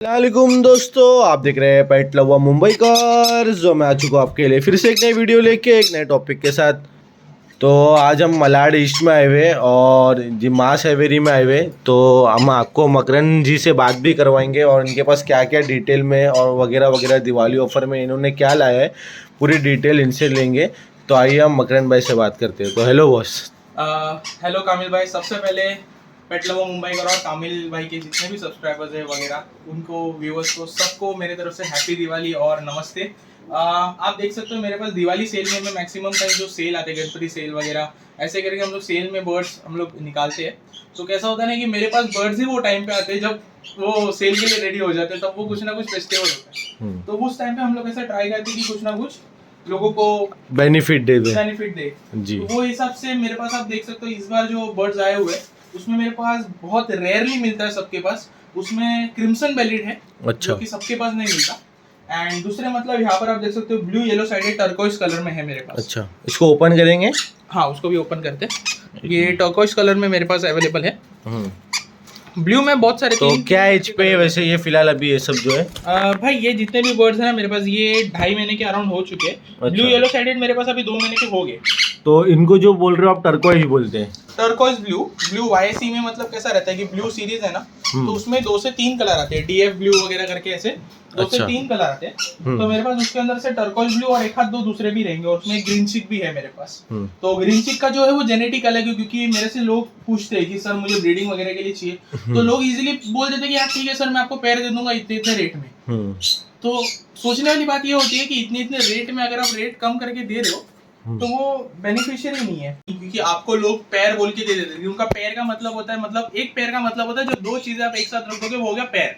वालेकुम दोस्तों, आप देख रहे हैं पेट लवर मुंबई कर। जो मैं आ चुका हूँ आपके लिए फिर से एक नई वीडियो लेके एक नए टॉपिक के साथ। तो आज हम मलाड ईस्ट में आए हुए और जी मास हैवेरी में आए हुए। तो हम आपको मकरन जी से बात भी करवाएंगे और इनके पास क्या क्या डिटेल में और वगैरह वगैरह दिवाली ऑफर में इन्होंने क्या लाया है पूरी डिटेल इनसे लेंगे। तो आइए हम मकरन भाई से बात करते हैं। तो हेलो बॉस। हेलो कामिल भाई, सबसे पहले पेट लवर मुंबई का और कामिल भाई के जितने भी सब्सक्राइबर्स हैं वगैरह उनको व्यूअर्स को सबको मेरे तरफ से हैप्पी दिवाली और नमस्ते। आप देख सकते हो मेरे पास दिवाली सेल में मैक्सिमम टाइम जो सेल आते हैं गणपति सेल वगैरह ऐसे करके हम लोग सेल में बर्ड्स हम लोग निकालते हैं। तो कैसा होता है ना कि मेरे पास बर्ड्स ही वो टाइम पे आते हैं जब वो सेल के लिए रेडी हो जाते हैं, तब वो कुछ ना कुछ फेस्टिवल होता है। तो उस टाइम पे हम लोग ऐसा ट्राई करते हैं कि कुछ ना कुछ लोगों को बेनिफिट दे जी। तो वो हिसाब से मेरे पास आप देख सकते हो इस बार जो बर्ड्स आए हुए हैं उसमें मेरे पास बहुत रेयरली मिलता है सबके पास, उसमें क्रिम्सन बेलिड है। अच्छा। जो कि सबके पास नहीं मिलता। एंड दूसरे मतलब यहाँ पर आप देख सकते हो blue yellow sided turquoise colour में है मेरे पास। अच्छा, इसको ओपन करेंगे। हाँ, उसको भी ओपन करते हैं। ये टर्कोइज कलर में मेरे पास अवेलेबल है। ब्लू में बहुत सारे। तो क्या एज पे वैसे ये फिलहाल अभी ये सब जो है भाई ये जितने भी बर्ड्स हैं ना मेरे पास ये 2.5 महीने के अराउंड हो चुके हैं। अच्छा। ब्लू येलो साइडेड मेरे पास अभी 2 महीने के हो गए। तो इनको जो बोल रहे हो आप टर्कोइज बोलते हैं। टर्कोइज ब्लू वाईसी में मतलब कैसा रहता है कि ब्लू सीरीज है ना, तो उसमें 2 से 3 कलर आते हैं, डीएफ ब्लू वगैरह करके ऐसे 2 से 3 कलर आते हैं। तो मेरे पास उसके अंदर से टर्कोइज ब्लू और एक हाथ 2 दूसरे भी रहेंगे और उसमें ग्रीन चिक भी है मेरे पास। तो ग्रीन चिक का जो है वो जेनेटिक अलग है, क्योंकि मेरे से लोग पूछते हैं कि सर मुझे ब्रीडिंग वगैरह के लिए चाहिए, तो लोग इजीली बोल देते हैं कि यार ठीक है सर मैं आपको पेयर दे दूंगा इतने इतने रेट में। तो सोचने वाली बात ये होती है कि इतने इतने रेट में अगर आप रेट कम करके दे रहे हो तो वो बेनिफिशियरी नहीं है, क्योंकि आपको लोग पैर बोल के दे देते हैं। उनका पैर का मतलब होता है, मतलब एक पैर का मतलब होता है जो 2 चीजें आप एक साथ रख दोगे वो हो गया पैर।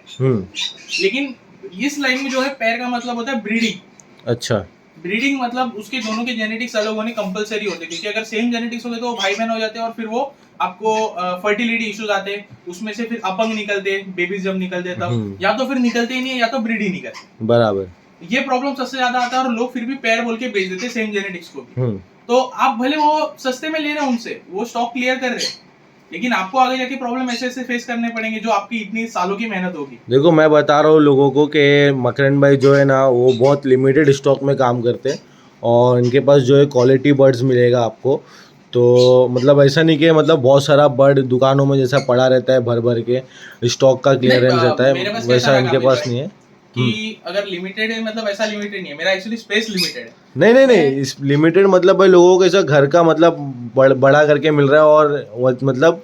लेकिन इस लाइन में जो है पैर का मतलब होता है ब्रीडिंग। अच्छा। ब्रीडिंग मतलब उसके दोनों के जेनेटिक्स अलग होने कंपलसरी होते हैं, क्योंकि अगर सेम जेनेटिक्स होते तो वो भाई बहन हो जाते हैं और फिर वो आपको फर्टिलिटी इश्यूज आते हैं, उसमें से फिर अपंग निकलते, बेबीज जब निकलते तब या तो फिर निकलते ही नहीं है या तो ब्रीड ही नहीं करते। बराबर। ये प्रॉब्लम सबसे ज्यादा आता है और लोग फिर भी पैर बोल के बेच देते सेम जेनेटिक्स को भी। तो आप भले वो सस्ते में ले रहे हैं उनसे, वो स्टॉक क्लियर कर रहे हैं, लेकिन आपको आगे जाके प्रॉब्लम ऐसे ऐसे फेस करने पड़ेंगे जो आपकी इतनी सालों की मेहनत होगी। देखो मैं बता रहा हूँ लोगों को कि मकरन भाई जो है ना वो बहुत लिमिटेड स्टॉक में काम करते हैं और इनके पास जो है क्वालिटी बर्ड्स मिलेगा आपको। तो मतलब ऐसा नहीं कि मतलब बहुत सारा बर्ड दुकानों में जैसा पड़ा रहता है भर भर के स्टॉक का क्लियरेंस रहता है, वैसा इनके पास नहीं है कि अगर लिमिटेड है मतलब ऐसा लिमिटेड नहीं है, मेरा एक्चुअली स्पेस लिमिटेड है। नहीं इस लिमिटेड मतलब भाई लोगों को ऐसा घर का मतलब बड़ा करके मिल रहा है और मतलब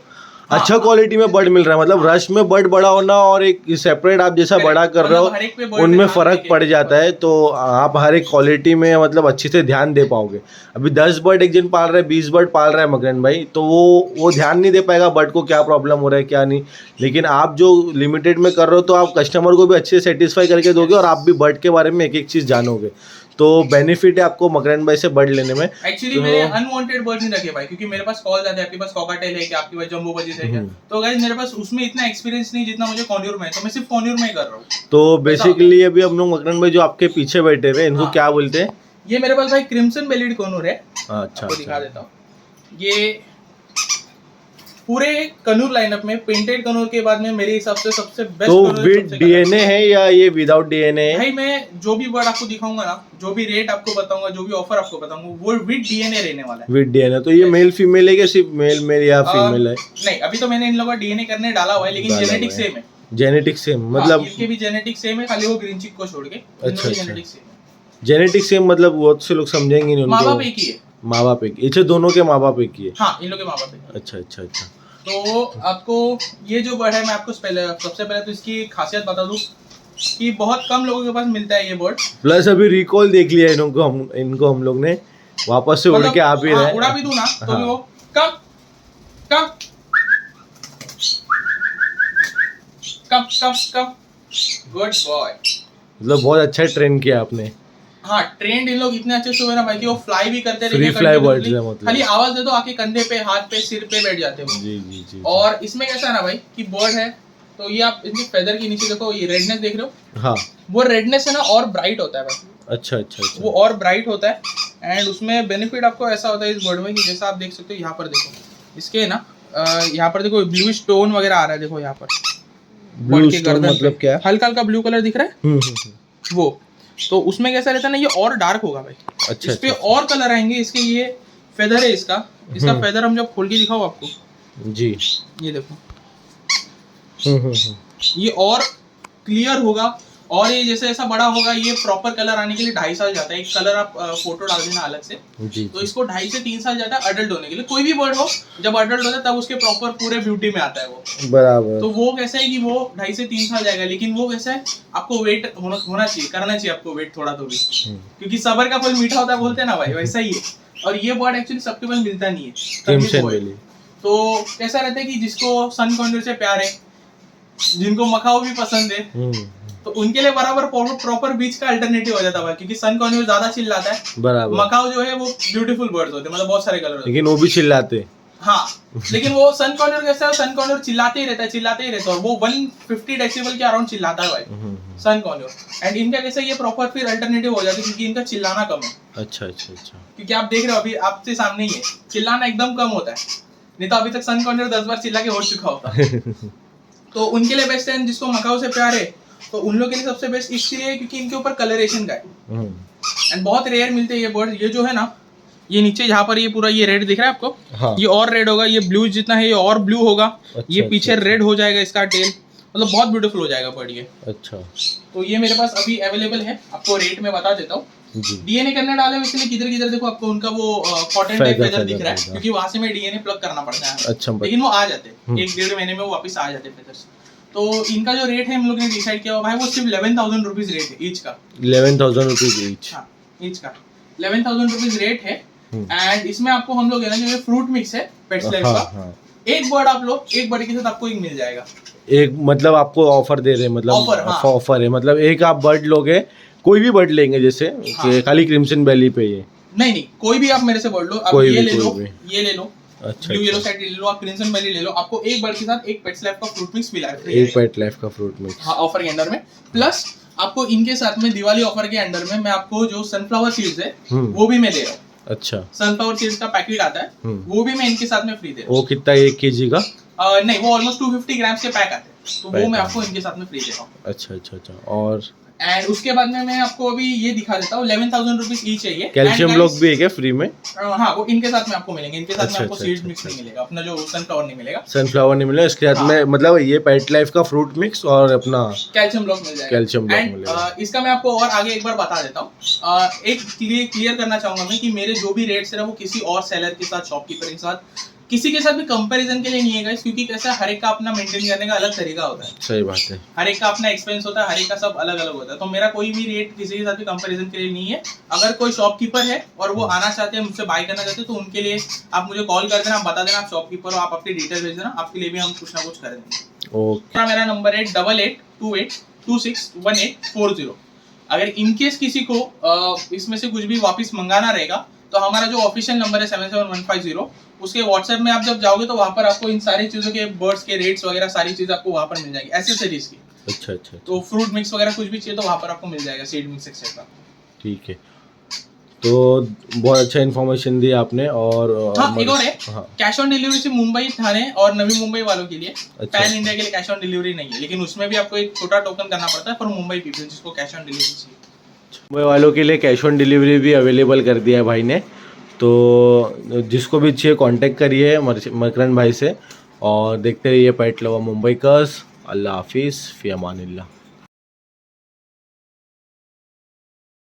अच्छा क्वालिटी में बर्ड मिल रहा है। मतलब रश में बर्ड बड़ा होना और एक सेपरेट आप जैसा बड़ा कर रहे हो उनमें फ़र्क पड़ जाता है। तो आप हर एक क्वालिटी में मतलब अच्छे से ध्यान दे पाओगे। अभी 10 बर्ड एक जन पाल रहा है, 20 बर्ड पाल रहा है मकरन भाई, तो वो ध्यान नहीं दे पाएगा बर्ड को क्या प्रॉब्लम हो रहा है क्या नहीं। लेकिन आप जो लिमिटेड में कर रहे हो तो आप कस्टमर को भी अच्छे से सेटिस्फाई करके दोगे और आप भी बर्ड के बारे में एक एक चीज़ जानोगे। तो बेनिफिट है आपको मकरन भाई से बर्ड लेने में। एक्चुअली मैंने अनवांटेड बर्ड नहीं रखे भाई, क्योंकि मेरे पास कॉल आते हैं आपके पास कॉकाटेल है क्या, आपके पास जंबो बजीज है क्या। तो गाइस मेरे पास उसमें इतना एक्सपीरियंस नहीं जितना मुझे कॉन्यूर में है, तो मैं सिर्फ कॉन्यूर में ही कर रहा हूँ। तो बेसिकली अभी हम लोग मकरन भाई जो आपके पीछे बैठे हुए इनको क्या बोलते हैं? ये मेरे पास भाई क्रिम्सन बेलिड कॉन्यूर है। अच्छा, दिखा देता हूँ। ये पूरे कनूर लाइनअप में पेंटेड कनूर के बाद में मेरे हिसाब से सबसे बेस्ट। तो विद डीएनए है या ये विदाउट डीएनए है? भाई मैं जो भी वर्ड आपको दिखाऊंगा ना, जो भी रेट आपको बताऊंगा, जो भी ऑफर आपको बताऊंगा, वो विद डीएनए रहने वाला है। With DNA. तो ये मेल फीमेल है कि सिर्फ मेल या फीमेल है? नहीं, अभी तो मैंने इन लोगों का डीएनए करने डाला हुआ है, लेकिन जेनेटिक सेम है। जेनेटिक सेम मतलब इनके भी जेनेटिक सेम है, खाली वो ग्रीन चिक को छोड़ के। अच्छा, जेनेटिक सेम है। जेनेटिक सेम मतलब बहुत से लोग समझेंगे नहीं। माँ बाप एक ही है। माँ बाप एक ही, दोनों के माँ बाप एक ही है। हाँ, इन लोगों के माँ बाप एक। अच्छा अच्छा अच्छा। तो आपको ये जो बर्ड है मैं आपको सबसे पहले तो इसकी खासियत बता दूं कि बहुत कम लोगों के पास मिलता है ये बर्ड। प्लस अभी रिकॉल देख लिया इनको हम लोग ने वापस से उड़ के आ भी रहे। उड़ा भी दूं ना तो भी वो कम कम कम कम कम गुड बॉय। मतलब बहुत अच्छा ट्रेन किया आपने। हाँ, ट्रेंड इन लोग इतने अच्छे से हुए ना भाई कि वो फ्लाई भी करते रहेंगे। फ्री फ्लाई बर्ड्स है मतलब। खाली आवाज दे दो आके कंधे पे, हाथ पे, सिर पे बैठ जाते हैं। जी जी जी। और इसमें कैसा है ना भाई कि बर्ड है तो ये आप इनकी फेदर के नीचे देखो, ये रेडनेस देख रहे हो? हाँ। वो रेडनेस है ना और ब्राइट होता है भाई। अच्छा अच्छा अच्छा। वो और ब्राइट होता है एंड उसमें बेनिफिट आपको ऐसा होता है इस बर्ड में कि जैसा आप देख सकते हो यहाँ पर देखो इसके ना यहाँ पर देखो ब्लू स्टोन वगैरह आ रहा है, देखो यहाँ पर ब्लू स्टोन मतलब क्या? हल्का हल्का ब्लू कलर दिख रहा है वो, तो उसमें कैसा रहता है ना, ये और डार्क होगा भाई। अच्छा, इस पे और कलर आएंगे। इसके ये फेदर है इसका फेदर हम जब खोल के दिखाओ आपको जी, ये देखो ये और क्लियर होगा। और ये जैसे ऐसा बड़ा होगा, ये प्रॉपर कलर आने के लिए 2.5 साल जाता है। एक कलर आप फोटो डाल देना अलग से जी, तो इसको 2.5 से 3 साल जाता है अडल्ट होने के लिए। कोई भी बर्ड हो जब अडल्ट होता है तब उसके प्रॉपर पूरे ब्यूटी में आता है वो बराबर। तो वो कैसा है कि वो 2.5 से 3 साल जाएगा। लेकिन वो कैसा है, आपको वेट होना चाहिए, करना चाहिए आपको वेट थोड़ा तो भी, क्योंकि सबर का फल मीठा होता है बोलते हैं ना भाई, वैसा ही है। और ये बर्ड एक्चुअली सबके पास मिलता नहीं है। तो कैसा रहता है कि जिसको सन कॉर्नर से प्यार है, जिनको मकाऊ भी पसंद है, तो उनके लिए बराबर प्रॉपर बीच का अल्टरनेटिव हो जाता है, क्योंकि सन कॉर्नर ज्यादा चिल्लाता है बराबर। मकाऊ जो है वो ब्यूटीफुल बर्ड्स होते हैं, मतलब बहुत सारे कलर होते हैं, लेकिन वो भी चिल्लाते। हाँ, लेकिन वो सन कॉर्नर कैसा है, सन कॉर्नर चिल्लाते ही रहता है और वो 150 डेसिबल के अराउंड चिल्लाता है भाई सन कॉर्नर। एंड इनका कैसा ये प्रॉपर फिर अल्टरनेटिव हो जाता है, क्योंकि इनका चिल्लाना कम है। अच्छा, क्योंकि आप देख रहे हो अभी आपके सामने ही है, चिल्लाना एकदम कम होता है। नहीं तो अभी तक सन कॉर्नर 10 बार चिल्ला के हो चुका होता। तो उनके लिए बेस्ट है, जिसको मकाऊ से प्यार है तो उन लोगों के लिए सबसे बेस्ट इसलिए क्योंकि इनके ऊपर कलरेशन का है एंड बहुत रेयर मिलते हैं ये बर्ड। ये जो है ना, ये नीचे जहाँ पर ये पूरा ये रेड दिख रहा है आपको, हाँ। ये और रेड होगा, ये ब्लू जितना है ये और ब्लू होगा। अच्छा, ये पीछे रेड हो जाएगा इसका टेल, मतलब बहुत ब्यूटीफुल हो जाएगा बर्ड ये। अच्छा, तो ये मेरे पास अभी अवेलेबल है, आपको रेट में बता देता हूँ। डीएनए करने डाले हुए इसलिए किधर किधर देखो आपको उनका वो कॉटन टाइप फेदर दिख रहा है, क्योंकि वहां से मैं डीएनए प्लग करना पड़ता है। अच्छा, लेकिन वो आ जाते हैं 1-1.5 महीने में वो वापस आ जाते फेदर्स। तो इनका जो रेट है हम लोग ने डिसाइड किया भाई, वो सिर्फ 11,000 रुपीज रेट है ईच का। 11,000 रुपीज ईच? हाँ, ईच का 11,000 रुपीज रेट है। एंड इसमें आपको हम लोग है ना, जो फ्रूट मिक्स है पेट्स लाइफ का, एक बर्ड आप लोग एक बर्ड के साथ आपको एक मिल जाएगा। एक मतलब आपको ऑफर दे रहे हैं, मतलब ऑफर है, मतलब एक आप बर्ड लोगे, कोई भी बर्ड लेंगे जैसे खाली क्रिम्सन वैली पे ये नहीं, कोई भी आप मेरे से बर्ड लो, आप ये ले लो, ये ले लो, अच्छा, ब्लू येलो साइड ले लो, आप क्रिम्सन वैली ले लो, आपको एक बर्ड के साथ एक पेट्स लाइफ का फ्रूट मिक्स मिला है। एक पेट लाइफ का फ्रूट मिक्स, हाँ, ऑफर के अंडर में। प्लस आपको इनके साथ में दिवाली ऑफर के अंडर में मैं आपको जो सनफ्लावर सीड्स है वो भी मैं दे रहा हूँ। अच्छा, सनफ्लावर सीड्स का पैकेट आता है, वो भी मैं इनके साथ में फ्री दे रहा हूँ। वो कितना, 1 kg का? नहीं, वो ऑलमोस्ट 250 ग्राम्स के पैक आते हैं, तो वो मैं आपको इनके साथ में फ्री दे रहा हूँ। अच्छा। और एंड उसके बाद में मैं आपको अभी ये दिखा देता हूँ, 11,000 रुपीज ईच है ये। कैल्शियम ब्लॉक भी है क्या फ्री में? हाँ, वो इनके साथ में आपको मिलेंगे। इनके साथ में आपको सीड्स मिक्स नहीं मिलेगा, अपना जो सनफ्लावर नहीं मिलेगा। सनफ्लावर नहीं मिलेगा इसके साथ में, मतलब ये पेट लाइफ का फ्रूट मिक्स और अपना कैल्शियम ब्लॉक मिल जाएगा। कैल्शियम ब्लॉक मिलेगा। इसका मैं आपको और आगे एक बार बता देता हूँ। एक क्लियर करना चाहूंगा मैं कि मेरे जो भी रेट्स है वो किसी और सेलर के साथ, शॉपकीपर के साथ, किसी के साथ भी कंपैरिजन के लिए नहीं है, क्योंकि कैसा हर एक का अपना मेंटेन करने का अलग तरीका होता है। सही बात है, हर एक का अपना एक्सपेंस होता है, हर एक का सब अलग अलग होता है। तो मेरा कोई भी रेट किसी के साथ भी कंपैरिजन के लिए नहीं है। अगर कोई शॉपकीपर है और वो आना चाहते हैं, मुझसे बाय करना चाहते हैं, तो उनके लिए आप मुझे कॉल कर देना, आप बता देना आप शॉपकीपर हो, आप अपनी डिटेल भेज देना, आपके लिए भी हम कुछ ना कुछ कर देंगे। ओके, मेरा नंबर है 8828261840। अगर इनकेस किसी को इसमें से कुछ भी वापस मंगाना रहेगा तो हमारा जो ऑफिशियल नंबर है 77150, उसके व्हाट्सएप में आप जब जाओगे तो वहाँ पर आपको इन सारी चीज़ों के बर्ड्स के रेट्स वगैरह सारी चीज़ आपको वहाँ पर मिल जाएगी, एसेसरीज की। अच्छा। तो फ्रूट मिक्स वगैरह कुछ भी चाहिए तो वहाँ पर आपको मिल जाएगा, सीड मिक्स एक्सेट्रा। ठीक है, तो बहुत अच्छा इन्फॉर्मेशन दी आपने। और हाँ, एक और है, कैश ऑन डिलीवरी से मुंबई, थाने और नवी मुंबई वालों के लिए। पैन इंडिया के लिए कैश ऑन डिलीवरी नहीं है, लेकिन उसमें भी आपको एक छोटा टोकन करना पड़ता है फॉर मुंबई पीपल, जिसको कैश ऑन डिलीवरी चाहिए। मुंबई वालों के लिए कैश ऑन डिलीवरी भी अवेलेबल कर दिया है भाई ने, तो जिसको भी चाहिए कांटेक्ट करिए मकरंद भाई से। और देखते रहिए पेट लवर मुंबई कर्स। अल्लाह हाफिज़, फ़ी अमानिल्लाह।